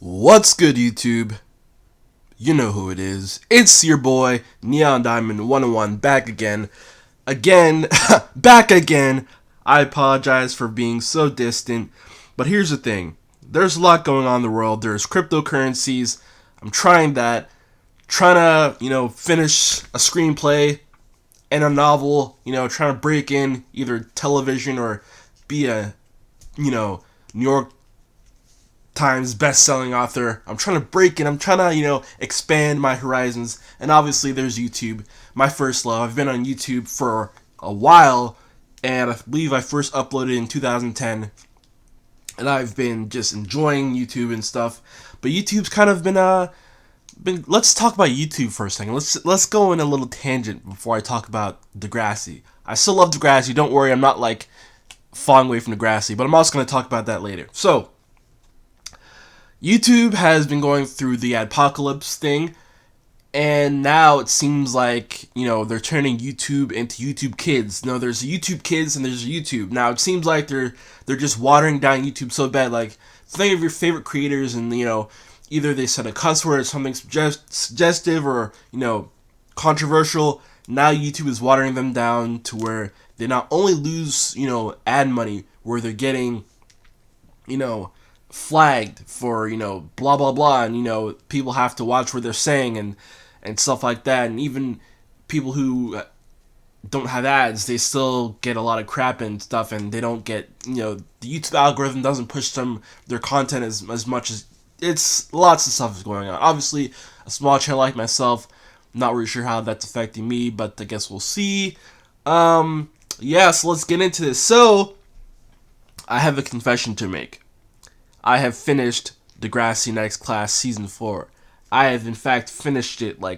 What's good, YouTube? You know who it is. It's your boy, Neon Diamond 101, back again. Back again. I apologize for being so distant, but here's the thing. There's a lot going on in the world. There's cryptocurrencies. I'm trying that. Trying to, finish a screenplay and a novel, trying to break in either television or be a, New York Times best-selling author. I'm trying to break in. I'm trying to, expand my horizons. And obviously, there's YouTube, my first love. I've been on YouTube for a while, and I believe I first uploaded in 2010. And I've been just enjoying YouTube and stuff. But YouTube's kind of been. Let's talk about YouTube for a second. Let's go in a little tangent before I talk about Degrassi. I still love Degrassi. Don't worry, I'm not falling away from Degrassi, but I'm also going to talk about that later. So, YouTube has been going through the apocalypse thing, and now it seems like, they're turning YouTube into YouTube Kids. No, there's a YouTube Kids and there's a YouTube. Now, it seems like they're just watering down YouTube so bad. Like, think of your favorite creators and, either they said a cuss word or something suggestive or, controversial. Now YouTube is watering them down to where they not only lose, ad money, where they're getting, flagged for, blah, blah, blah, and, people have to watch what they're saying and stuff like that. And even people who don't have ads, they still get a lot of crap and stuff, and they don't get, the YouTube algorithm doesn't push their content as much as, it's lots of stuff is going on. Obviously, a small channel like myself, not really sure how that's affecting me, but I guess we'll see. So let's get into this. So, I have a confession to make. I have finished Degrassi Next Class Season 4. I have, in fact, finished it, a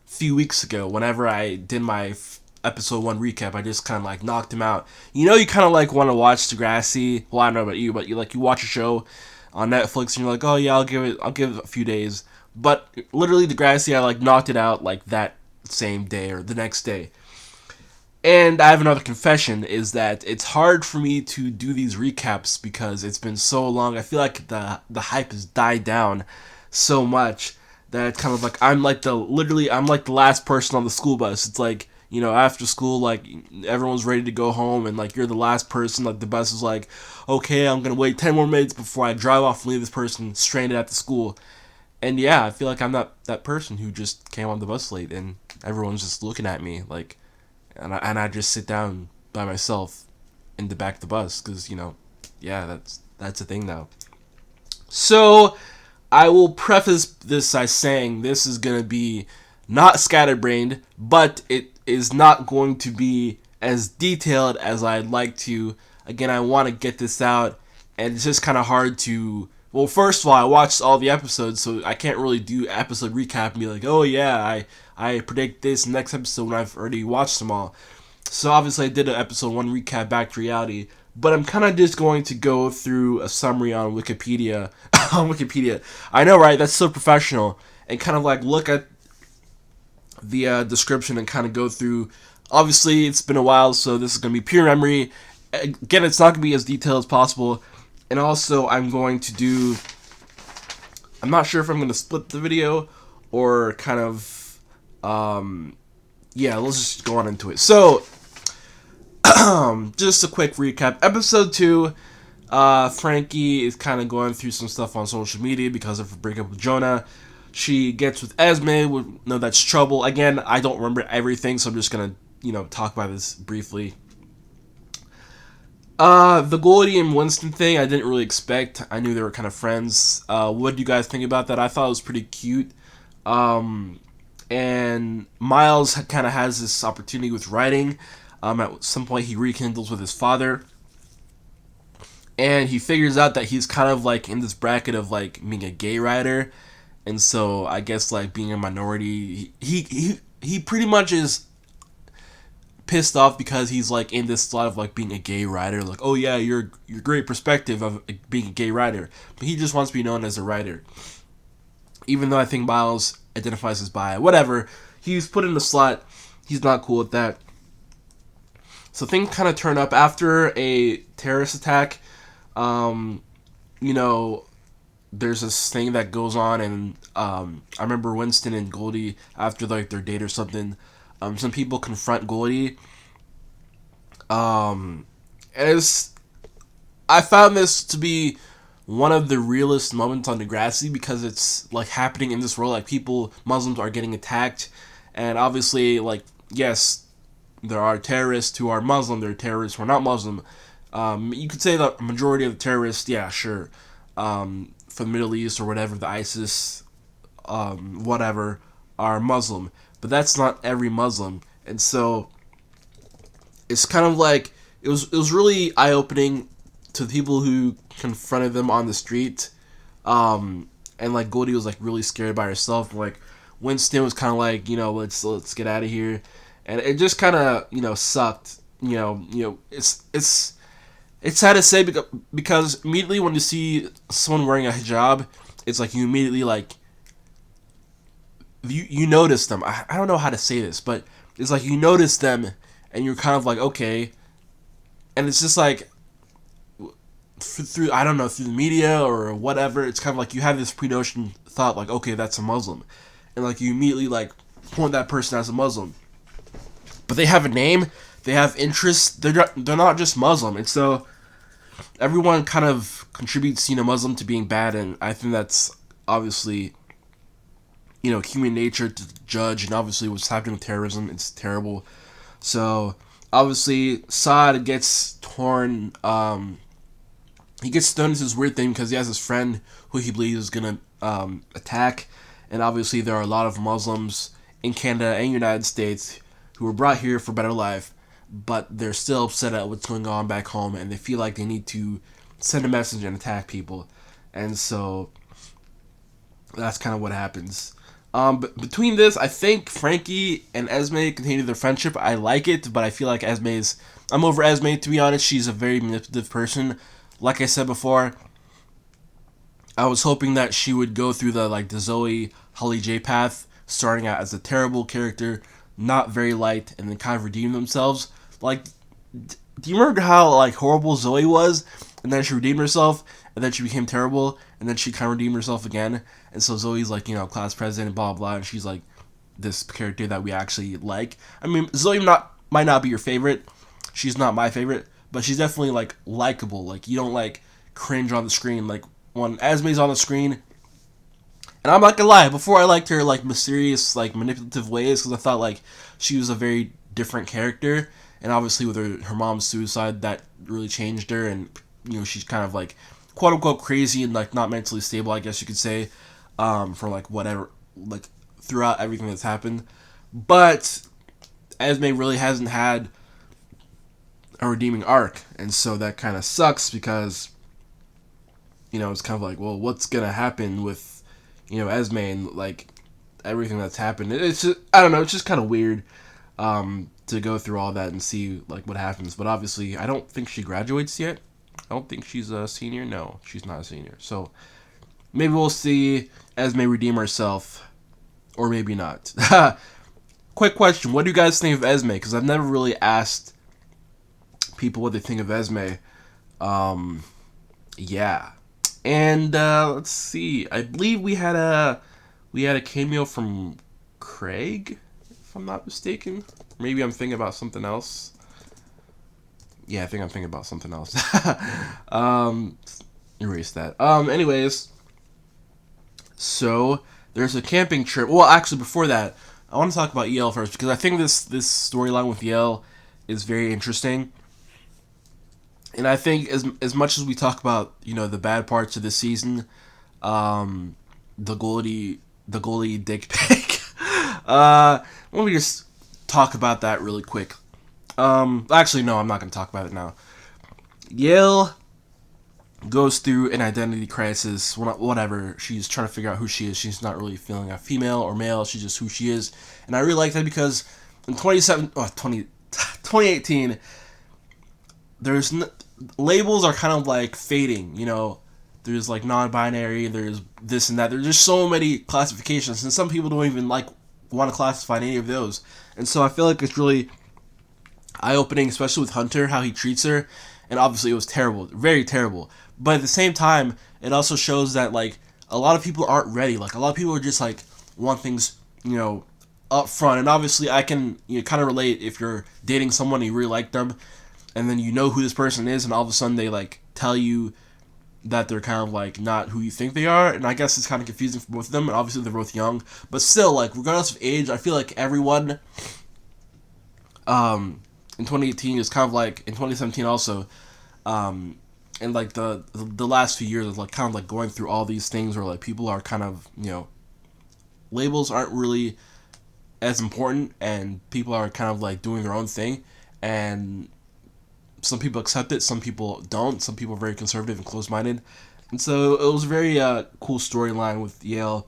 few weeks ago. Whenever I did my Episode 1 recap, I just kind of, knocked him out. You kind of, want to watch Degrassi. Well, I don't know about you, but you watch a show on Netflix, and you're like, oh, yeah, I'll give it a few days. But, literally, Degrassi, I, knocked it out, that same day or the next day. And I have another confession, is that it's hard for me to do these recaps because it's been so long. I feel like the hype has died down so much that it's kind of I'm the last person on the school bus. It's after school, everyone's ready to go home, and you're the last person. The bus is okay, I'm gonna wait 10 more minutes before I drive off and leave this person stranded at the school. And yeah, I feel like I'm not that person who just came on the bus late and everyone's just looking at me and I just sit down by myself in the back of the bus because, that's a thing now. So, I will preface this by saying this is going to be not scatterbrained, but it is not going to be as detailed as I'd like to. Again, I want to get this out, and it's just kind of hard to... Well, first of all, I watched all the episodes, so I can't really do episode recap and be like, oh yeah, I predict this next episode when I've already watched them all. So obviously I did an episode 1 recap back to reality, but I'm kind of just going to go through a summary on Wikipedia. On Wikipedia. I know, right? That's so professional. And kind of look at the description and kind of go through. Obviously, it's been a while, so this is going to be pure memory. Again, it's not going to be as detailed as possible. And also, I'm going to do... I'm not sure if I'm going to split the video or kind of... let's just go on into it. So, just a quick recap. Episode 2, Frankie is kind of going through some stuff on social media because of her breakup with Jonah. She gets with Esme. No, that's trouble. Again, I don't remember everything, so I'm just going to, talk about this briefly. The Goldie and Winston thing, I didn't really expect. I knew they were kind of friends. What do you guys think about that? I thought it was pretty cute. And Miles kind of has this opportunity with writing. At some point, he rekindles with his father. And he figures out that he's kind of in this bracket of being a gay writer. And so I guess being a minority, he pretty much is pissed off because he's in this slot of being a gay writer. Oh yeah, your great perspective of being a gay writer. But he just wants to be known as a writer. Even though I think Miles identifies as bi. Whatever. He's put in a slot. He's not cool with that. So things kind of turn up after a terrorist attack. there's this thing that goes on, and I remember Winston and Goldie, after like their date or something, some people confront Goldie, and it's I found this to be one of the realest moments on Degrassi, because it's like happening in this world. Like, people, Muslims are getting attacked, and obviously, like, yes, there are terrorists who are Muslim, there are terrorists who are not Muslim. You could say the majority of the terrorists, yeah, sure, from the Middle East or whatever, the ISIS, whatever, are Muslim, but that's not every Muslim, and so it's kind of like it was really eye opening to the people who confronted them on the street, and like Goldie was like really scared by herself. Like, Winston was kind of like, let's get out of here, and it just kind of sucked. It's sad to say, because immediately when you see someone wearing a hijab, it's like you immediately like you notice them. I don't know how to say this, but it's like you notice them, and you're kind of like, okay, and it's just like through I don't know, through the media or whatever, it's kind of like you have this pre-notion thought like, okay, that's a Muslim, and like you immediately like point that person as a Muslim, but they have a name, they have interests, they're not just Muslim, and so everyone kind of contributes Muslim to being bad, and I think that's obviously human nature to judge, and obviously what's happening with terrorism, it's terrible. So obviously Saad gets torn. He gets thrown into this weird thing because he has his friend who he believes is gonna attack, and obviously there are a lot of Muslims in Canada and United States who were brought here for better life, but they're still upset at what's going on back home, and they feel like they need to send a message and attack people, and so that's kind of what happens. But between this, I think Frankie and Esme continue their friendship. I like it, but I feel like I'm over Esme, to be honest. She's a very manipulative person. Like I said before, I was hoping that she would go through the Zoe Holly J path, starting out as a terrible character, not very liked, and then kind of redeem themselves. Like, do you remember how like horrible Zoe was, and then she redeemed herself, and then she became terrible, and then she kind of redeemed herself again, and so Zoe's like class president, blah blah, and she's like this character that we actually like. I mean, Zoe might not be your favorite, she's not my favorite, but she's definitely like likable. Like, you don't like cringe on the screen like when Esme's on the screen. And I'm not gonna lie, before I liked her like mysterious, like manipulative ways, because I thought like she was a very different character, and obviously with her mom's suicide, that really changed her, and she's kind of like quote unquote crazy and like not mentally stable, I guess you could say, for like whatever, like throughout everything that's happened. But Esme really hasn't had a redeeming arc, and so that kind of sucks, because it's kind of like, well, what's gonna happen with Esme and like everything that's happened. It's just, I don't know, it's just kind of weird to go through all that and see like what happens. But obviously I don't think she graduates yet. I don't think she's a senior. No, she's not a senior. So maybe we'll see Esme redeem herself, or maybe not. Quick question, what do you guys think of Esme? Because I've never really asked people what they think of Esme. Yeah. And let's see. I believe we had a cameo from Craig, if I'm not mistaken. Maybe I'm thinking about something else. Yeah, I think I'm thinking about something else. Erase that. Anyways, so there's a camping trip. Well, actually, before that, I want to talk about EL first, because I think this storyline with EL is very interesting. And I think as much as we talk about the bad parts of this season, the goalie dick pic, let me just talk about that really quick. Actually, no, I'm not going to talk about it now. Yale goes through an identity crisis. Whatever, she's trying to figure out who she is. She's not really feeling a female or male. She's just who she is, and I really like that, because in 2018, there's labels are kind of like fading, there's like non-binary, there's this and that, there's just so many classifications, and some people don't even like want to classify any of those, and so I feel like it's really eye-opening, especially with Hunter, how he treats her, and obviously it was terrible, very terrible, but at the same time, it also shows that like a lot of people aren't ready. Like, a lot of people are just like want things, up front. And obviously, I can kind of relate if you're dating someone and you really like them, and then you know who this person is, and all of a sudden they like tell you that they're kind of like not who you think they are. And I guess it's kind of confusing for both of them. And obviously, they're both young, but still, like, regardless of age, I feel like everyone, in 2018 is kind of like in 2017 also, and like the last few years is like kind of like going through all these things where like people are kind of labels aren't really as important, and people are kind of like doing their own thing, and some people accept it, some people don't, some people are very conservative and close-minded. And so it was a very cool storyline with Yale,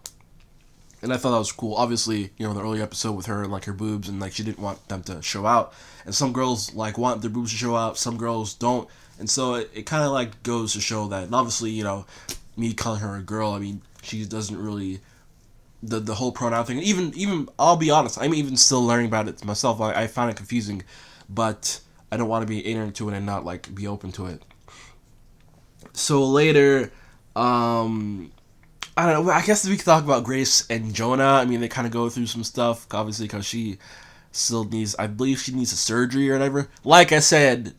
and I thought that was cool. Obviously, the early episode with her and like her boobs, and like she didn't want them to show out, and some girls like want their boobs to show out, some girls don't. And so it kind of like goes to show that, and obviously, me calling her a girl, I mean, she doesn't really, the whole pronoun thing. Even I'll be honest, I'm even still learning about it myself. I find it confusing, but I don't want to be ignorant to it and not like be open to it. So later, I don't know. I guess we could talk about Grace and Jonah. I mean, they kind of go through some stuff, obviously, because she still needs, I believe she needs a surgery or whatever. Like I said,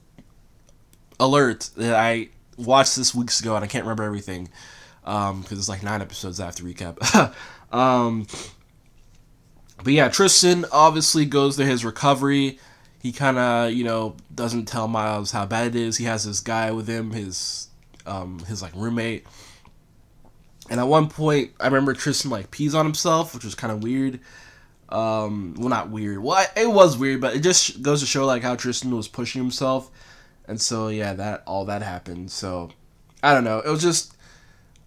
alert, that I watched this weeks ago and I can't remember everything, because it's like 9 episodes after recap. But yeah, Tristan obviously goes to his recovery. He kind of, doesn't tell Miles how bad it is. He has this guy with him, his like roommate. And at one point, I remember Tristan like pees on himself, which was kind of weird. Well, not weird. Well, it was weird, but it just goes to show like how Tristan was pushing himself. And so yeah, that all that happened. So I don't know. It was just,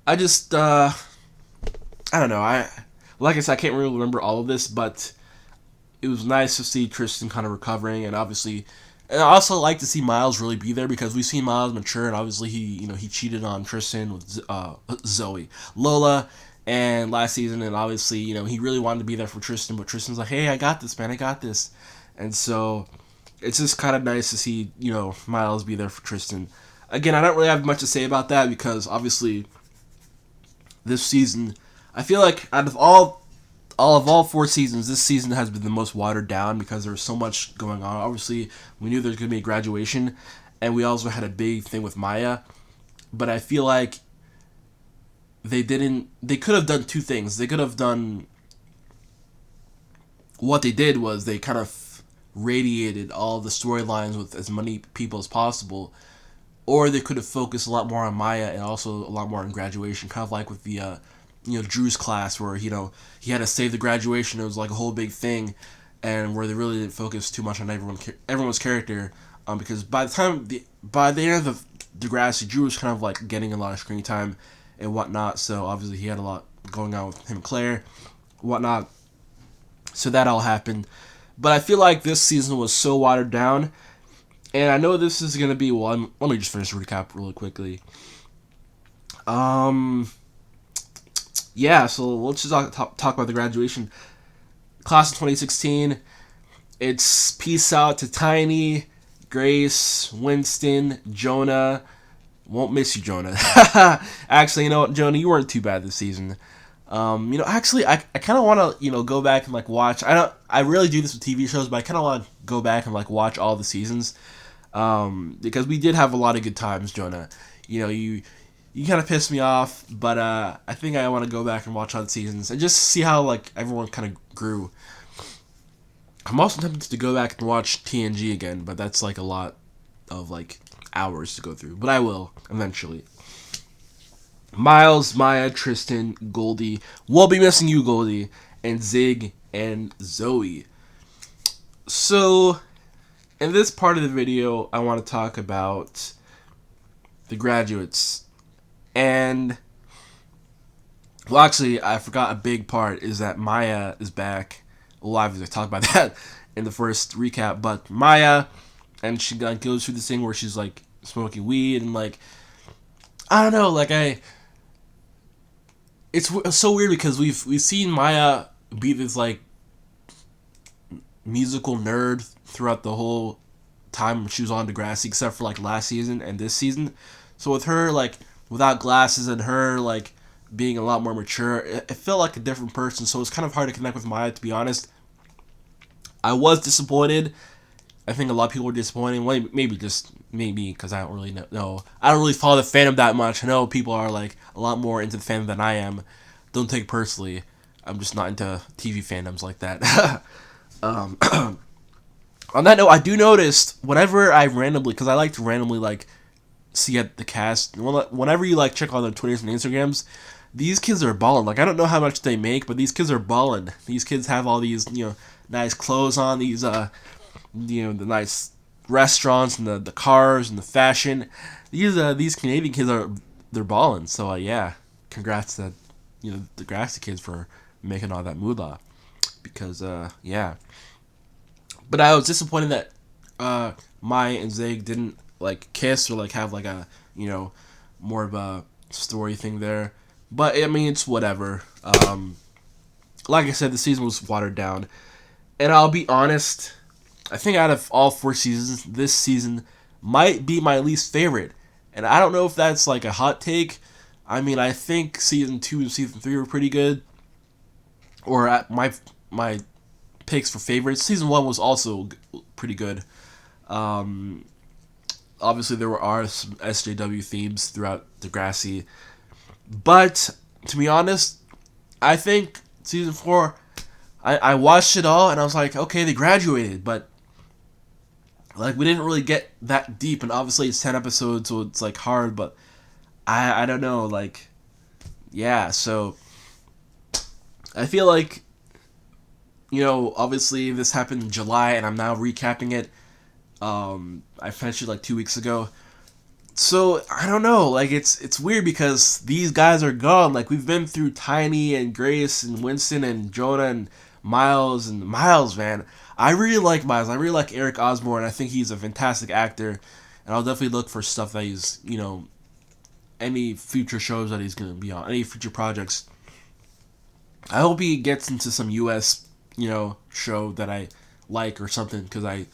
I don't know. Like I said, I can't really remember all of this, but it was nice to see Tristan kind of recovering, and obviously, and I also like to see Miles really be there, because we've seen Miles mature, and obviously he cheated on Tristan with Lola, and last season, and obviously he really wanted to be there for Tristan, but Tristan's like, hey, I got this, man, I got this, and so it's just kind of nice to see Miles be there for Tristan. Again, I don't really have much to say about that, because obviously this season, I feel like out of all 4 seasons, this season has been the most watered down, because there was so much going on. Obviously, we knew there was going to be a graduation, and we also had a big thing with Maya. But I feel like they could have done 2 things. They could have done, what they did was they kind of radiated all the storylines with as many people as possible, or they could have focused a lot more on Maya and also a lot more on graduation, kind of like with the Drew's class, where he had to save the graduation. It was like a whole big thing, and where they really didn't focus too much on everyone's character, because by the end of Degrassi, Drew was kind of like getting a lot of screen time and whatnot. So obviously he had a lot going on with him and Claire, whatnot. So that all happened, but I feel like this season was so watered down, and I know this is gonna be one. Let me just finish the recap really quickly. Yeah, so let's just talk about the graduation. Class of 2016, it's peace out to Tiny, Grace, Winston, Jonah. Won't miss you, Jonah. Actually, Jonah, you weren't too bad this season. Actually, I kind of want to, go back and, like, watch. I really do this with TV shows, but I kind of want to go back and, like, watch all the seasons. Because we did have a lot of good times, Jonah. You kind of pissed me off, but I think I want to go back and watch all the seasons and just see how, like, everyone kind of grew. I'm also tempted to go back and watch TNG again, but that's, like, a lot of, like, hours to go through. But I will, eventually. Miles, Maya, Tristan, Goldie. We'll be missing you, Goldie. And Zig and Zoe. So, in this part of the video, I want to talk about the graduates. And, well, actually, I forgot a big part is that Maya is back. Well, obviously, I talked about that in the first recap, but Maya, and she like, goes through this thing where she's, like, smoking weed, and, like, I don't know, like, it's so weird, because we've seen Maya be this, like, musical nerd throughout the whole time she was on Degrassi, except for, like, last season and this season. So with her, like, without glasses, and her, like, being a lot more mature. It felt like a different person, so it's kind of hard to connect with Maya, to be honest. I was disappointed. I think a lot of people were disappointed. Well, maybe just maybe because I don't really know. I don't really follow the fandom that much. I know people are like a lot more into the fandom than I am. Don't take it personally. I'm just not into TV fandoms like that. um, on that note, I do notice whenever I randomly, because I like to randomly like see at the cast. Whenever you like check on their Twitters and Instagrams, these kids are balling. Like I don't know how much they make, but these kids are balling. These kids have all these nice clothes on. These the nice restaurants and the cars and the fashion. These Canadian kids they're balling. So yeah, congrats to the Degrassi kids for making all that moolah. Because yeah, but I was disappointed that Maya and Zig didn't like kiss or like have like a more of a story thing there. But I mean, it's whatever. Like I said, the season was watered down, and I'll be honest. I think out of all 4 seasons, this season might be my least favorite, and I don't know if that's like a hot take. I mean, I think season 2 and season 3 were pretty good, or at my picks for favorites. Season 1 was also pretty good. Obviously, there are some SJW themes throughout Degrassi. But, to be honest, I think season 4, I watched it all and I was like, okay, they graduated. But, like, we didn't really get that deep. And obviously, it's 10 episodes, so it's, like, hard. But, I don't know, like, yeah. So, I feel like, obviously, this happened in July and I'm now recapping it. I finished it like 2 weeks ago. So, I don't know, like, it's weird because these guys are gone. Like, we've been through Tiny and Grace and Winston and Jonah and Miles, man. I really like Miles. I really like Eric Osborne. I think he's a fantastic actor. And I'll definitely look for stuff that he's, any future shows that he's going to be on, any future projects. I hope he gets into some U.S., show that I like or something, because I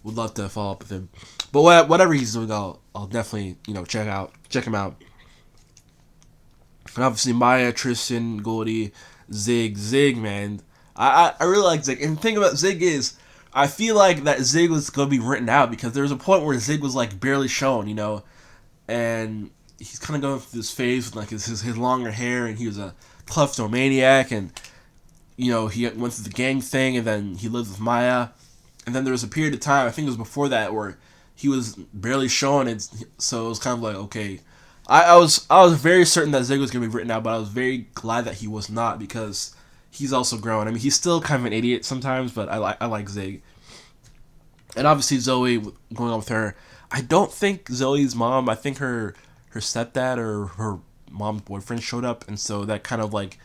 would love to follow up with him. But whatever he's doing, I'll definitely, check him out. And obviously Maya, Tristan, Goldie, Zig, man. I really like Zig. And the thing about Zig is, I feel like that Zig was going to be written out because there was a point where Zig was like barely shown, and he's kind of going through this phase with like his longer hair, and he was a kleptomaniac, and he went through the gang thing, and then he lived with Maya. And then there was a period of time, I think it was before that, where he was barely shown, and so it was kind of like, okay. I was very certain that Zig was going to be written out, but I was very glad that he was not, because he's also grown. I mean, he's still kind of an idiot sometimes, but I like Zig. And obviously Zoe, going on with her, I don't think Zoe's mom, I think her stepdad or her mom's boyfriend showed up, and so that kind of like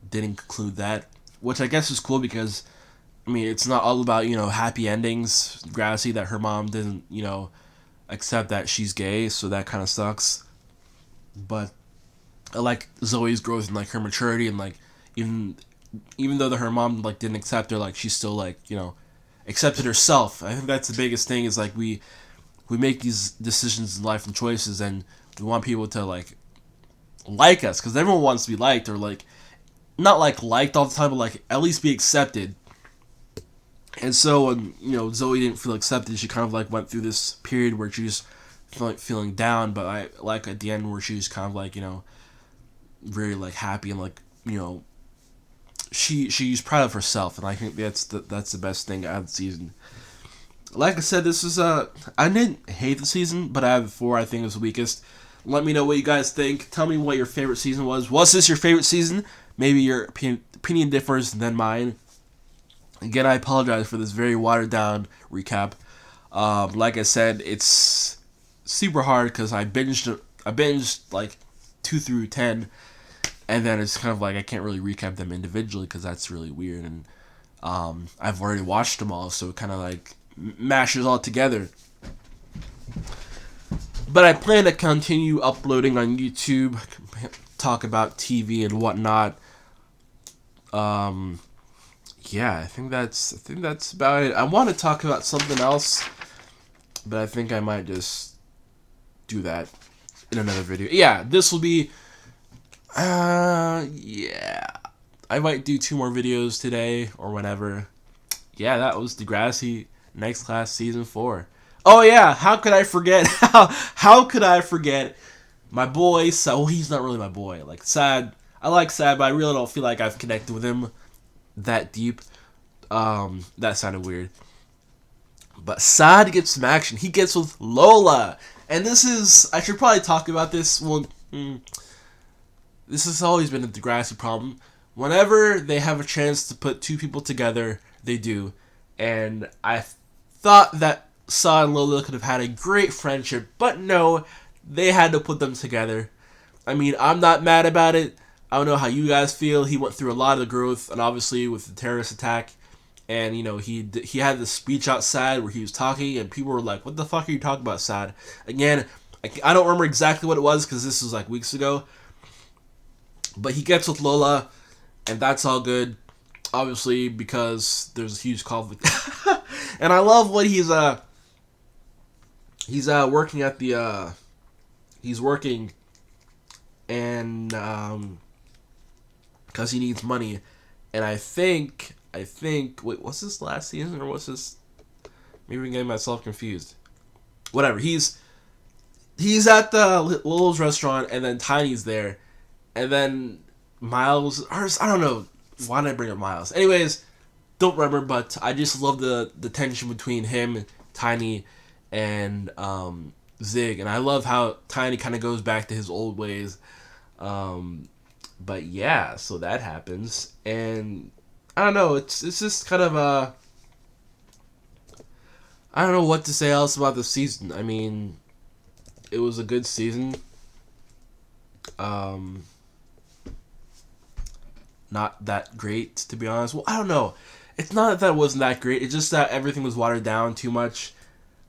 didn't conclude that, which I guess is cool because, I mean, it's not all about, happy endings. Grassy, that her mom didn't, accept that she's gay, so that kind of sucks. But I like Zoe's growth and, like, her maturity, and, like, even though her mom, like, didn't accept her, like, she still, like, accepted herself. I think that's the biggest thing, is, like, we make these decisions in life and choices, and we want people to, like us, because everyone wants to be liked, or, like, not, like, liked all the time, but, like, at least be accepted. And so when, Zoe didn't feel accepted, she kind of, like, went through this period where she was feeling down, but I like at the end where she was kind of, like, very, like, happy, and, like, she's proud of herself, and I think that's the best thing out of the season. Like I said, this is I didn't hate the season, but out of the 4, I think it was the weakest. Let me know what you guys think. Tell me what your favorite season was. Was this your favorite season? Maybe your opinion differs than mine. Again, I apologize for this very watered down recap. Like I said, it's super hard because I binged like 2 through 10, and then it's kind of like I can't really recap them individually because that's really weird, and I've already watched them all, so it kind of like mashes all together. But I plan to continue uploading on YouTube, talk about TV and whatnot. Yeah, I think that's about it. I want to talk about something else, but I think I might just do that in another video. Yeah, this will be Yeah. I might do 2 more videos today or whenever. Yeah, that was Degrassi Next Class Season 4. Oh yeah, how could I forget? How could I forget my boy? So he's not really my boy. Like Sad, I like Sad, but I really don't feel like I've connected with him that deep. That sounded weird. But Sad gets some action. He gets with Lola, and this is I should probably talk about this. Well, this has always been a Degrassi problem. Whenever they have a chance to put 2 people together, they do. And I thought that Saw and Lola could have had a great friendship, but no, they had to put them together. I mean, I'm not mad about it. I don't know how you guys feel. He went through a lot of growth, and obviously with the terrorist attack, and he had this speech outside where he was talking, and people were like, "What the fuck are you talking about, Sad?" Again, I don't remember exactly what it was because this was like weeks ago. But he gets with Lola, and that's all good. Obviously, because there's a huge conflict. And I love what he's working at the he's working, and because he needs money, and I think wait, what's this last season or what's this? Maybe I'm getting myself confused. Whatever. He's at the Little's restaurant, and then Tiny's there, and then Miles, or I don't know, why did I bring up Miles? Anyways, don't remember, but I just love the tension between him, Tiny, and Zig, and I love how Tiny kind of goes back to his old ways. But yeah, so that happens, and I don't know, it's just kind of I don't know what to say else about the season. I mean, it was a good season. Not that great, to be honest. Well, I don't know. It's not that it wasn't that great. It's just that everything was watered down too much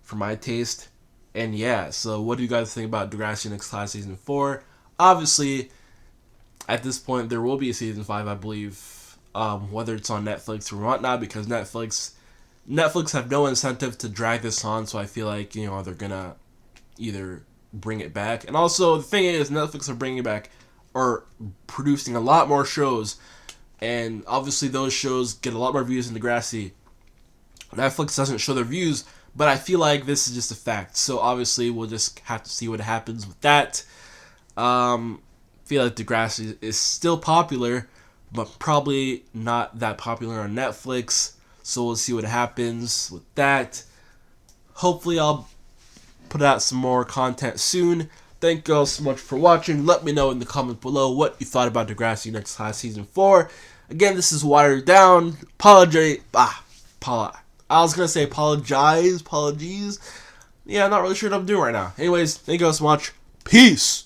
for my taste. And yeah, so what do you guys think about Degrassi Next Class Season 4? Obviously, at this point, there will be a Season 5, I believe. Whether it's on Netflix or whatnot, because Netflix have no incentive to drag this on, so I feel like, they're gonna either bring it back. And also, the thing is, Netflix are bringing it back, or producing a lot more shows, and obviously those shows get a lot more views than Degrassi. Netflix doesn't show their views, but I feel like this is just a fact. So obviously we'll just have to see what happens with that. Feel like Degrassi is still popular, but probably not that popular on Netflix. So we'll see what happens with that. Hopefully I'll put out some more content soon. Thank you all so much for watching. Let me know in the comments below what you thought about Degrassi Next Class Season 4. Again, this is watered down. I was going to say apologies. Yeah, I'm not really sure what I'm doing right now. Anyways, thank you all so much. Peace.